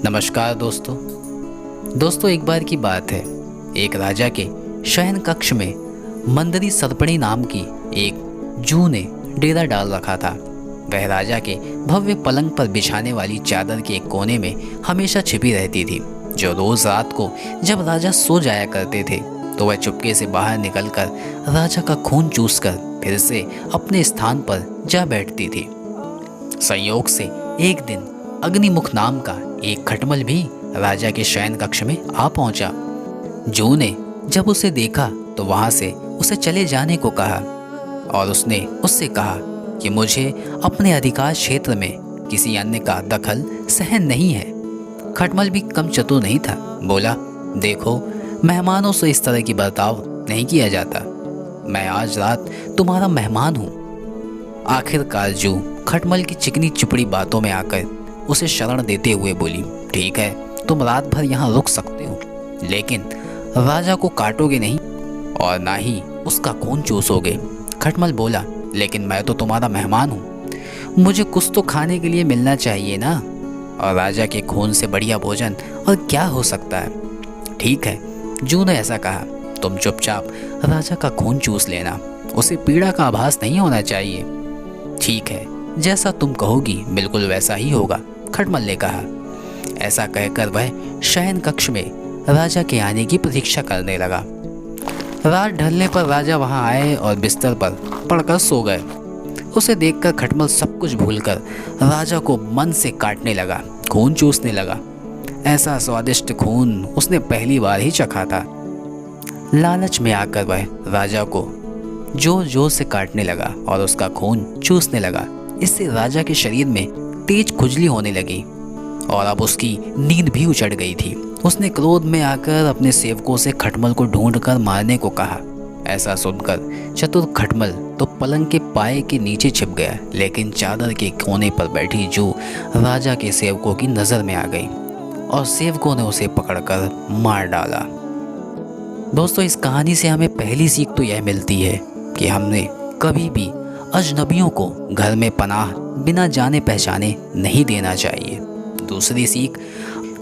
नमस्कार दोस्तों, एक बार की बात है। एक राजा के शयन कक्ष में मंदरी सर्पणी नाम की एक जू ने डेरा डाल रखा था। वह राजा के भव्य पलंग पर बिछाने वाली चादर के एक कोने में हमेशा छिपी रहती थी, जो रोज रात को जब राजा सो जाया करते थे तो वह चुपके से बाहर निकलकर राजा का खून चूसकर फिर से अपने स्थान पर जा बैठती थी। संयोग से एक दिन अग्निमुख नाम का एक खटमल भी राजा के शयन कक्ष में आ पहुंचा। जू ने जब उसे देखा तो वहां से उसे चले जाने को कहा और उसने उससे कहा कि मुझे अपने अधिकार क्षेत्र में किसी अन्य का दखल सहन नहीं है। खटमल भी कम चतुर नहीं था। बोला, देखो, मेहमानों से इस तरह की बर्ताव नहीं किया जाता। मैं आज रात तुम्हारा मेहमान हूँ। आखिरकार जू खटमल की चिकनी चुपड़ी बातों में आकर उसे शरण देते हुए बोली, ठीक है, तुम रात भर यहाँ रुक सकते हो, लेकिन राजा को काटोगे नहीं और ना ही उसका खून चूसोगे। खटमल बोला, लेकिन मैं तो तुम्हारा मेहमान हूँ, मुझे कुछ तो खाने के लिए मिलना चाहिए ना, और राजा के खून से बढ़िया भोजन और क्या हो सकता है। ठीक है, जू ने ऐसा कहा, तुम चुपचाप राजा का खून चूस लेना, उसे पीड़ा का आभास नहीं होना चाहिए। ठीक है, जैसा तुम कहोगी बिल्कुल वैसा ही होगा, खटमल ने कहा। ऐसा कहकर वह शयन कक्ष में राजा के आने की प्रतीक्षा करने लगा। रात ढलने पर राजा वहां आए और बिस्तर पर पड़कर सो गए। उसे देखकर खटमल सब कुछ भूलकर राजा को मन से काटने लगा, खून चूसने लगा। ऐसा स्वादिष्ट खून उसने पहली बार ही चखा था। लालच में आकर वह राजा को जोर जोर से काटने लगा और उसका खून चूसने लगा। इससे राजा के शरीर में तेज खुजली होने लगी और अब उसकी नींद भी उचट गई थी। उसने क्रोध में आकर अपने सेवकों से खटमल को ढूंढकर मारने को कहा। ऐसा सुनकर चतुर खटमल तो पलंग के पाए के नीचे छिप गया, लेकिन चादर के कोने पर बैठी जू राजा के सेवकों की नज़र में आ गई और सेवकों ने उसे पकड़कर मार डाला। दोस्तों, इस कहानी से हमें पहली सीख तो यह मिलती है कि हमने कभी भी अजनबियों को घर में पनाह बिना जाने पहचाने नहीं देना चाहिए। दूसरी सीख,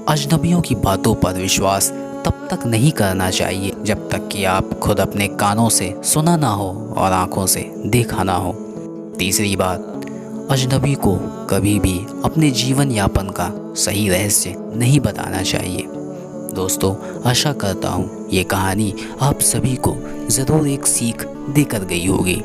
अजनबियों की बातों पर विश्वास तब तक नहीं करना चाहिए जब तक कि आप खुद अपने कानों से सुना ना हो और आंखों से देखा ना हो। तीसरी बात, अजनबी को कभी भी अपने जीवन यापन का सही रहस्य नहीं बताना चाहिए। दोस्तों, आशा करता हूँ ये कहानी आप सभी को ज़रूर एक सीख देकर गई होगी।